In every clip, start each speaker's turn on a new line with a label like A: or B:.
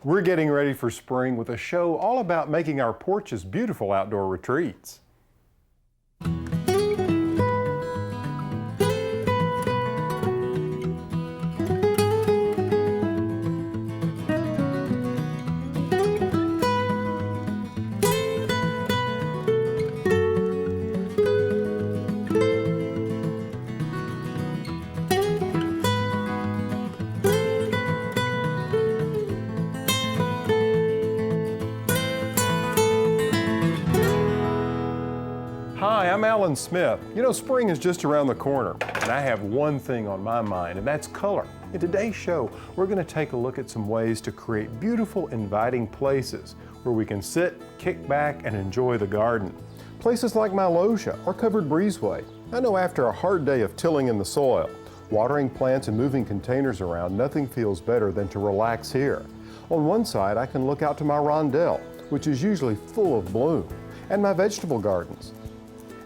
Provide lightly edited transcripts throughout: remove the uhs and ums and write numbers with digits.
A: We're getting ready for spring with a show all about making our porches beautiful outdoor retreats. Hi, I'm Alan Smith. You know, spring is just around the corner, and I have one thing on my mind, and that's color. In today's show, we're going to take a look at some ways to create beautiful, inviting places where we can sit, kick back, and enjoy the garden. Places like my loggia or covered breezeway. I know after a hard day of tilling in the soil, watering plants and moving containers around, nothing feels better than to relax here. On one side, I can look out to my rondelle, which is usually full of bloom, and my vegetable gardens.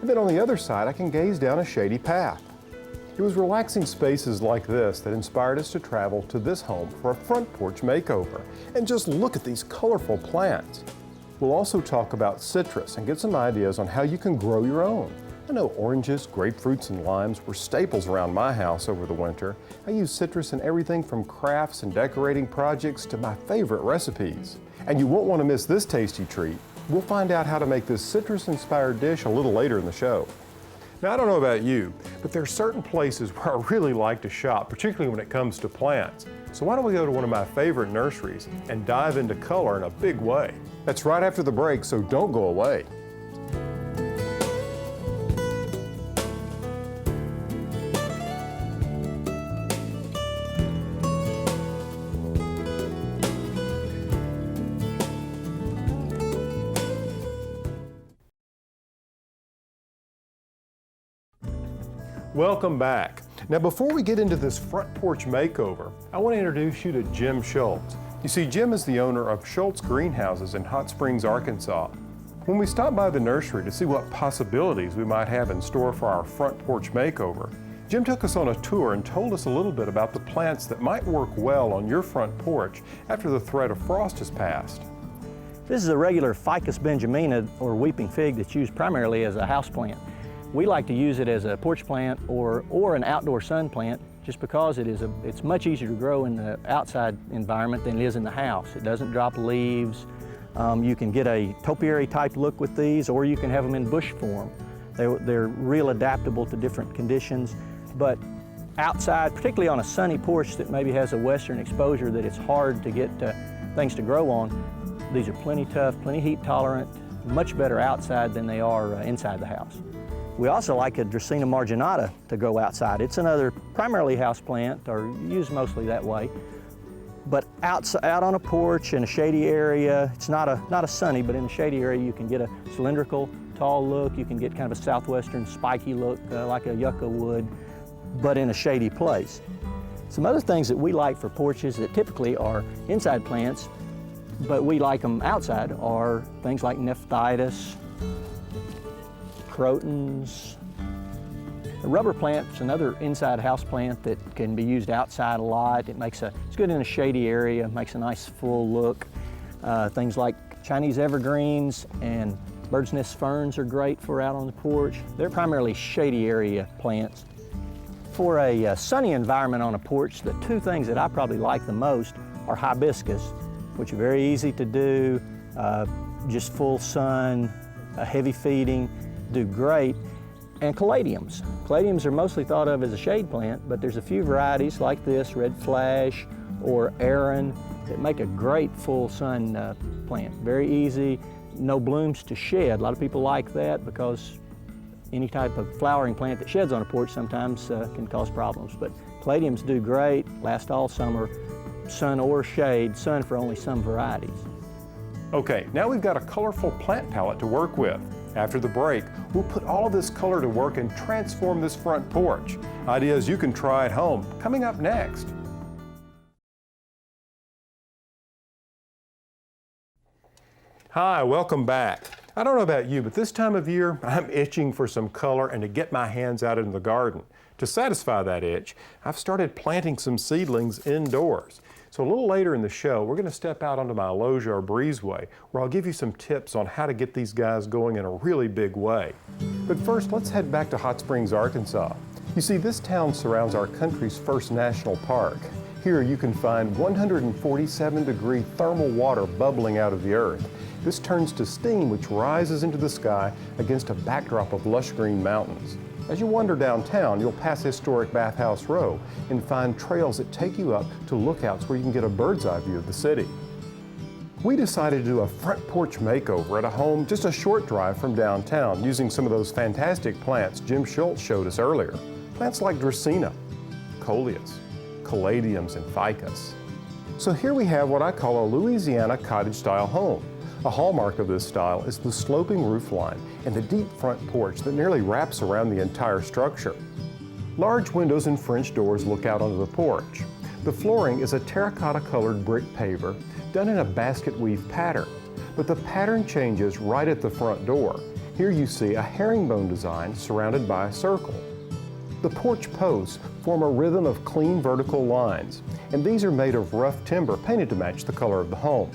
A: And then on the other side, I can gaze down a shady path. It was relaxing spaces like this that inspired us to travel to this home for a front porch makeover. And just look at these colorful plants. We'll also talk about citrus and get some ideas on how you can grow your own. I know oranges, grapefruits, and limes were staples around my house over the winter. I use citrus in everything from crafts and decorating projects to my favorite recipes. And you won't want to miss this tasty treat. We'll find out how to make this citrus-inspired dish a little later in the show. Now, I don't know about you, but there are certain places where I really like to shop, particularly when it comes to plants. So why don't we go to one of my favorite nurseries and dive into color in a big way? That's right after the break, so don't go away. Welcome back. Now, before we get into this front porch makeover, I want to introduce you to Jim Schultz. You see, Jim is the owner of Schultz Greenhouses in Hot Springs, Arkansas. When we stopped by the nursery to see what possibilities we might have in store for our front porch makeover, Jim took us on a tour and told us a little bit about the plants that might work well on your front porch after the threat of frost has passed.
B: This is a regular Ficus benjamina, or weeping fig, that's used primarily as a houseplant. We like to use it as a porch plant or an outdoor sun plant just because it's much easier to grow in the outside environment than it is in the house. It doesn't drop leaves. You can get a topiary type look with these, or you can have them in bush form. They're real adaptable to different conditions, but outside, particularly on a sunny porch that maybe has a western exposure that it's hard to get things to grow on, these are plenty tough, plenty heat tolerant, much better outside than they are inside the house. We also like a Dracaena marginata to grow outside. It's another primarily house plant, or used mostly that way. But out on a porch in a shady area, it's not a sunny, but in a shady area you can get a cylindrical, tall look. You can get kind of a southwestern spiky look like a yucca would, but in a shady place. Some other things that we like for porches that typically are inside plants, but we like them outside, are things like Nephthyitis, crotons. The rubber plant's another inside house plant that can be used outside a lot. It's good in a shady area, makes a nice full look. Things like Chinese evergreens and bird's nest ferns are great for out on the porch. They're primarily shady area plants. For a sunny environment on a porch, the two things that I probably like the most are hibiscus, which are very easy to do, just full sun, heavy feeding, do great, and caladiums. Caladiums are mostly thought of as a shade plant, but there's a few varieties like this, Red Flash or Aran, that make a great full sun plant. Very easy, no blooms to shed. A lot of people like that because any type of flowering plant that sheds on a porch sometimes can cause problems. But caladiums do great, last all summer, sun or shade, sun for only some varieties.
A: Okay, now we've got a colorful plant palette to work with. After the break, we'll put all of this color to work and transform this front porch. Ideas you can try at home, coming up next. Hi, welcome back. I don't know about you, but this time of year, I'm itching for some color and to get my hands out in the garden. To satisfy that itch, I've started planting some seedlings indoors. So a little later in the show, we're going to step out onto my loggia or breezeway, where I'll give you some tips on how to get these guys going in a really big way. But first, let's head back to Hot Springs, Arkansas. You see, this town surrounds our country's first national park. Here you can find 147-degree thermal water bubbling out of the earth. This turns to steam which rises into the sky against a backdrop of lush green mountains. As you wander downtown, you'll pass historic Bathhouse Row and find trails that take you up to lookouts where you can get a bird's eye view of the city. We decided to do a front porch makeover at a home just a short drive from downtown using some of those fantastic plants Jim Schultz showed us earlier. Plants like Dracaena, Coleus, Caladiums, and Ficus. So here we have what I call a Louisiana cottage-style home. A hallmark of this style is the sloping roof line and the deep front porch that nearly wraps around the entire structure. Large windows and French doors look out onto the porch. The flooring is a terracotta-colored brick paver done in a basket weave pattern, but the pattern changes right at the front door. Here you see a herringbone design surrounded by a circle. The porch posts form a rhythm of clean vertical lines, and these are made of rough timber painted to match the color of the home.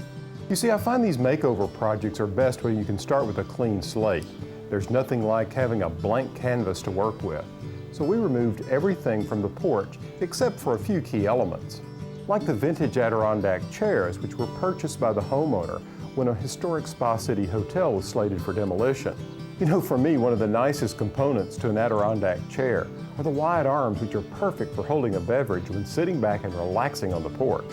A: You see, I find these makeover projects are best when you can start with a clean slate. There's nothing like having a blank canvas to work with. So we removed everything from the porch except for a few key elements, like the vintage Adirondack chairs which were purchased by the homeowner when a historic Spa City hotel was slated for demolition. You know, for me, one of the nicest components to an Adirondack chair are the wide arms which are perfect for holding a beverage when sitting back and relaxing on the porch.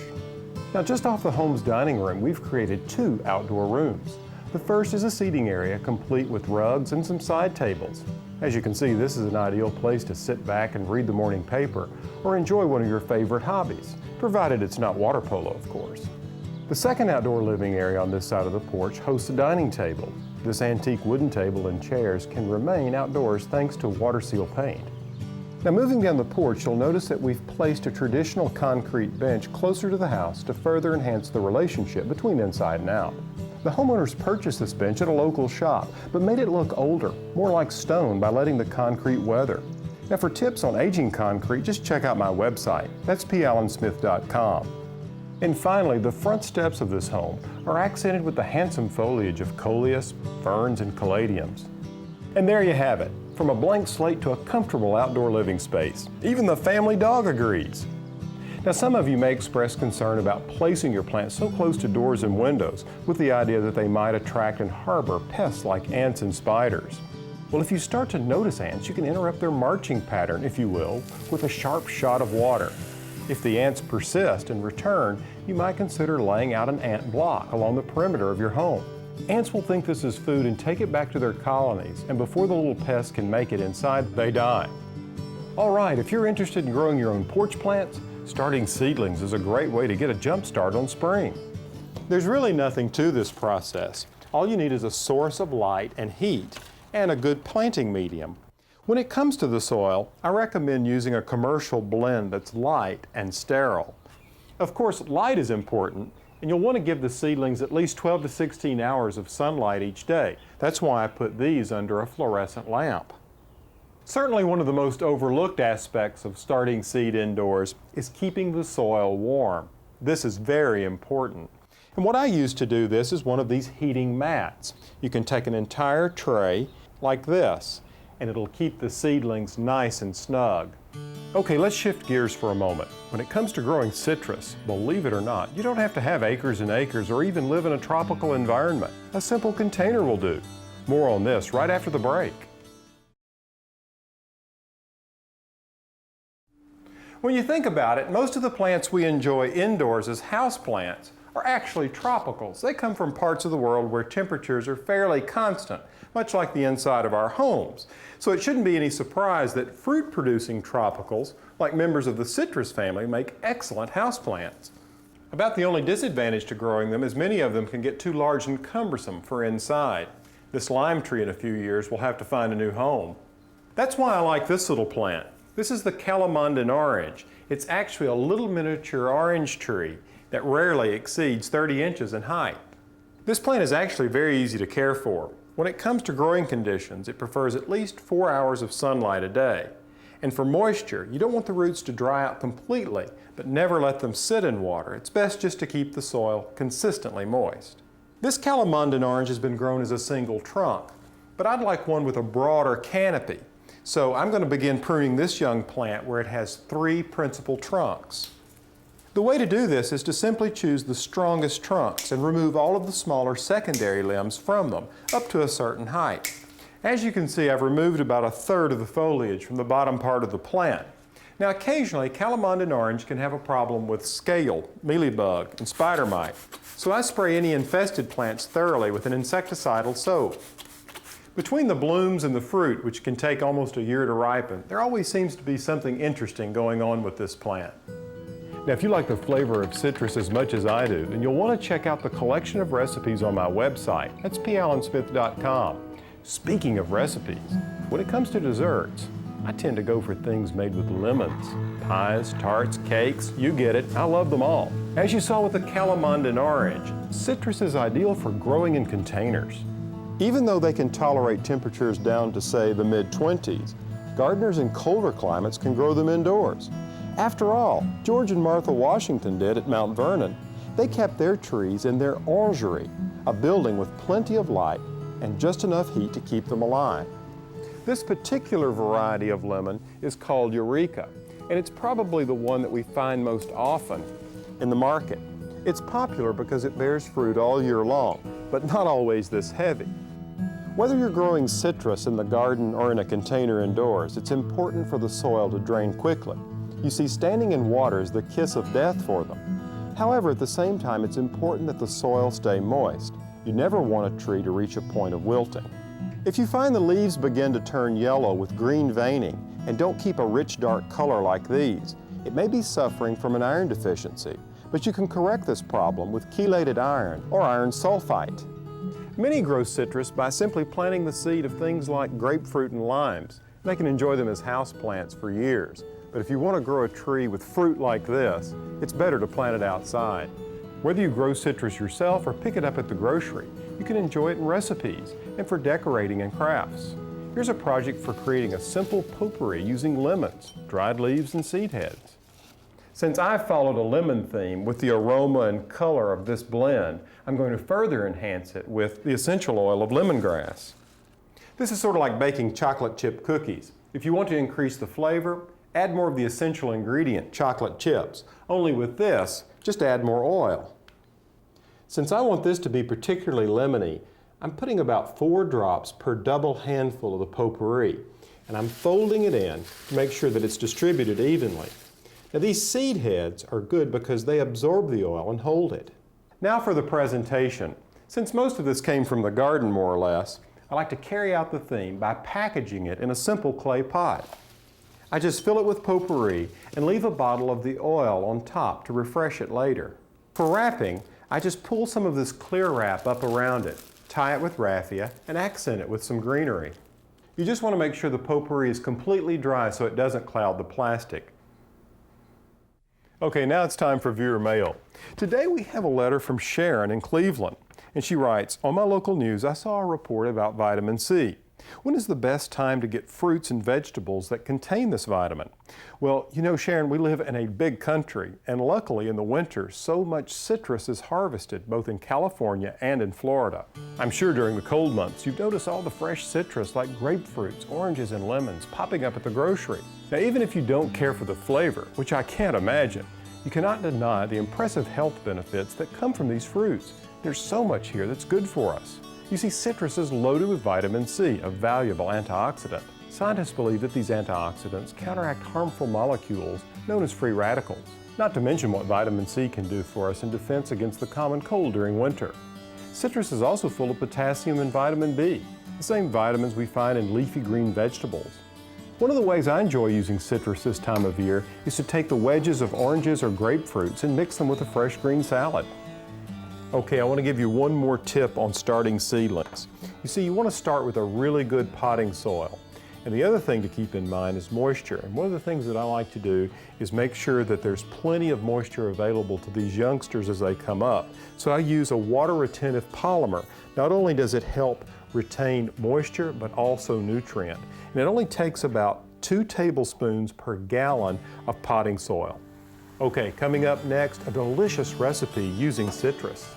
A: Now, just off the home's dining room, we've created 2 outdoor rooms. The first is a seating area complete with rugs and some side tables. As you can see, this is an ideal place to sit back and read the morning paper or enjoy one of your favorite hobbies, provided it's not water polo, of course. The second outdoor living area on this side of the porch hosts a dining table. This antique wooden table and chairs can remain outdoors thanks to water seal paint. Now, moving down the porch, you'll notice that we've placed a traditional concrete bench closer to the house to further enhance the relationship between inside and out. The homeowners purchased this bench at a local shop, but made it look older, more like stone, by letting the concrete weather. Now, for tips on aging concrete, just check out my website. That's pallensmith.com. And finally, the front steps of this home are accented with the handsome foliage of coleus, ferns, and caladiums. And there you have it. From a blank slate to a comfortable outdoor living space. Even the family dog agrees. Now, some of you may express concern about placing your plants so close to doors and windows with the idea that they might attract and harbor pests like ants and spiders. Well, if you start to notice ants, you can interrupt their marching pattern, if you will, with a sharp shot of water. If the ants persist and return, you might consider laying out an ant block along the perimeter of your home. Ants will think this is food and take it back to their colonies, and before the little pests can make it inside, they die. All right, if you're interested in growing your own porch plants, starting seedlings is a great way to get a jump start on spring. There's really nothing to this process. All you need is a source of light and heat and a good planting medium. When it comes to the soil, I recommend using a commercial blend that's light and sterile. Of course, light is important, and you'll want to give the seedlings at least 12 to 16 hours of sunlight each day. That's why I put these under a fluorescent lamp. Certainly one of the most overlooked aspects of starting seed indoors is keeping the soil warm. This is very important. And what I use to do this is one of these heating mats. You can take an entire tray like this, and it'll keep the seedlings nice and snug. Okay, let's shift gears for a moment. When it comes to growing citrus, believe it or not, you don't have to have acres and acres or even live in a tropical environment. A simple container will do. More on this right after the break. When you think about it, most of the plants we enjoy indoors as houseplants are actually tropicals. They come from parts of the world where temperatures are fairly constant, much like the inside of our homes. So it shouldn't be any surprise that fruit-producing tropicals, like members of the citrus family, make excellent houseplants. About the only disadvantage to growing them is many of them can get too large and cumbersome for inside. This lime tree in a few years will have to find a new home. That's why I like this little plant. This is the Calamandan orange. It's actually a little miniature orange tree that rarely exceeds 30 inches in height. This plant is actually very easy to care for. When it comes to growing conditions, it prefers at least 4 hours of sunlight a day. And for moisture, you don't want the roots to dry out completely, but never let them sit in water. It's best just to keep the soil consistently moist. This Kalamondan orange has been grown as a single trunk, but I'd like one with a broader canopy. So I'm going to begin pruning this young plant where it has 3 principal trunks. The way to do this is to simply choose the strongest trunks and remove all of the smaller secondary limbs from them up to a certain height. As you can see, I've removed about 1/3 of the foliage from the bottom part of the plant. Now occasionally, Kalamondan orange can have a problem with scale, mealybug, and spider mite, so I spray any infested plants thoroughly with an insecticidal soap. Between the blooms and the fruit, which can take almost a year to ripen, there always seems to be something interesting going on with this plant. Now, if you like the flavor of citrus as much as I do, then you'll want to check out the collection of recipes on my website. That's pallensmith.com. Speaking of recipes, when it comes to desserts, I tend to go for things made with lemons. Pies, tarts, cakes, you get it, I love them all. As you saw with the Kalamondan orange, citrus is ideal for growing in containers. Even though they can tolerate temperatures down to, say, the mid-20s, gardeners in colder climates can grow them indoors. After all, George and Martha Washington did at Mount Vernon. They kept their trees in their orangery, a building with plenty of light and just enough heat to keep them alive. This particular variety of lemon is called Eureka, and it's probably the one that we find most often in the market. It's popular because it bears fruit all year long, but not always this heavy. Whether you're growing citrus in the garden or in a container indoors, it's important for the soil to drain quickly. You see, standing in water is the kiss of death for them. However, at the same time, it's important that the soil stay moist. You never want a tree to reach a point of wilting. If you find the leaves begin to turn yellow with green veining and don't keep a rich dark color like these, it may be suffering from an iron deficiency, but you can correct this problem with chelated iron or iron sulfite. Many grow citrus by simply planting the seed of things like grapefruit and limes. They can enjoy them as houseplants for years. But if you want to grow a tree with fruit like this, it's better to plant it outside. Whether you grow citrus yourself or pick it up at the grocery, you can enjoy it in recipes and for decorating and crafts. Here's a project for creating a simple potpourri using lemons, dried leaves, and seed heads. Since I've followed a lemon theme with the aroma and color of this blend, I'm going to further enhance it with the essential oil of lemongrass. This is sort of like baking chocolate chip cookies. If you want to increase the flavor, add more of the essential ingredient, chocolate chips. Only with this, just add more oil. Since I want this to be particularly lemony, I'm putting about 4 drops per double handful of the potpourri, and I'm folding it in to make sure that it's distributed evenly. Now these seed heads are good because they absorb the oil and hold it. Now for the presentation. Since most of this came from the garden more or less, I like to carry out the theme by packaging it in a simple clay pot. I just fill it with potpourri and leave a bottle of the oil on top to refresh it later. For wrapping, I just pull some of this clear wrap up around it, tie it with raffia, and accent it with some greenery. You just want to make sure the potpourri is completely dry so it doesn't cloud the plastic. Okay, now it's time for viewer mail. Today we have a letter from Sharon in Cleveland, and she writes, "On my local news, I saw a report about vitamin C. When is the best time to get fruits and vegetables that contain this vitamin?" Well, you know, Sharon, we live in a big country, and luckily in the winter, so much citrus is harvested both in California and in Florida. I'm sure during the cold months, you've noticed all the fresh citrus like grapefruits, oranges, and lemons popping up at the grocery. Now, even if you don't care for the flavor, which I can't imagine, you cannot deny the impressive health benefits that come from these fruits. There's so much here that's good for us. You see, citrus is loaded with vitamin C, a valuable antioxidant. Scientists believe that these antioxidants counteract harmful molecules known as free radicals. Not to mention what vitamin C can do for us in defense against the common cold during winter. Citrus is also full of potassium and vitamin B, the same vitamins we find in leafy green vegetables. One of the ways I enjoy using citrus this time of year is to take the wedges of oranges or grapefruits and mix them with a fresh green salad. Okay, I want to give you one more tip on starting seedlings. You see, you want to start with a really good potting soil. And the other thing to keep in mind is moisture. And one of the things that I like to do is make sure that there's plenty of moisture available to these youngsters as they come up. So I use a water-retentive polymer. Not only does it help retain moisture, but also nutrient. And it only takes about 2 tablespoons per gallon of potting soil. Okay, coming up next, a delicious recipe using citrus.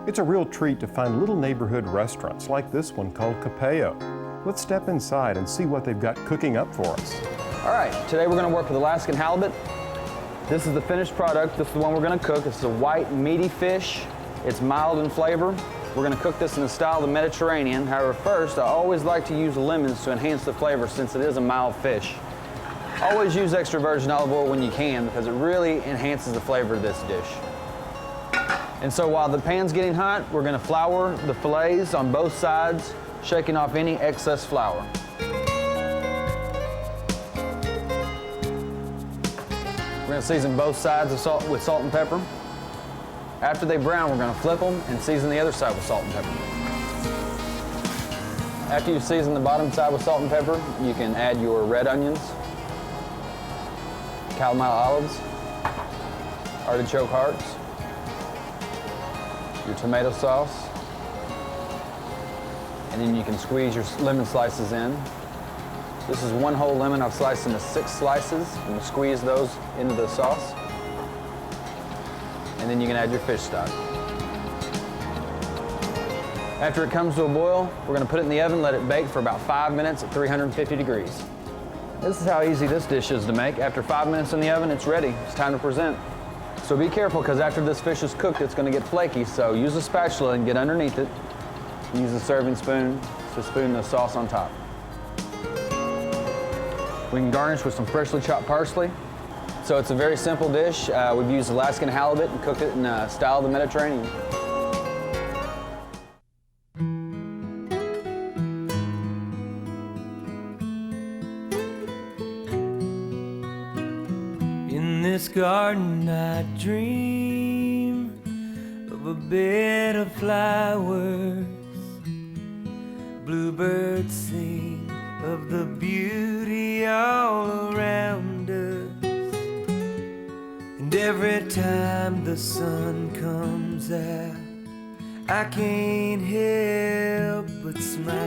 A: It's a real treat to find little neighborhood restaurants like this one called Capello. Let's step inside and see what they've got cooking up for us.
C: All right, today we're going to work with Alaskan halibut. This is the finished product. This is the one we're going to cook. It's a white, meaty fish. It's mild in flavor. We're going to cook this in the style of the Mediterranean. However, first, I always like to use lemons to enhance the flavor since it is a mild fish. Always use extra virgin olive oil when you can because it really enhances the flavor of this dish. And so while the pan's getting hot, we're going to flour the fillets on both sides, shaking off any excess flour. We're going to season both sides with salt and pepper. After they brown, we're going to flip them and season the other side with salt and pepper. After you season the bottom side with salt and pepper, you can add your red onions, Kalamata olives, artichoke hearts, your tomato sauce, and then you can squeeze your lemon slices in. This is 1 whole lemon I've sliced into 6 slices, and squeeze those into the sauce. And then you can add your fish stock. After it comes to a boil, we're going to put it in the oven, let it bake for about 5 minutes at 350 degrees. This is how easy this dish is to make. After 5 minutes in the oven, it's ready. It's time to present. So be careful, because after this fish is cooked, it's going to get flaky, so use a spatula and get underneath it. Use a serving spoon to spoon the sauce on top. We can garnish with some freshly chopped parsley. So it's a very simple dish. We've used Alaskan halibut and cooked it in the style of the Mediterranean.
D: In this garden I dream of a bed of flowers. Bluebirds sing of the beauty all around us. And every time the sun comes out, I can't help but smile.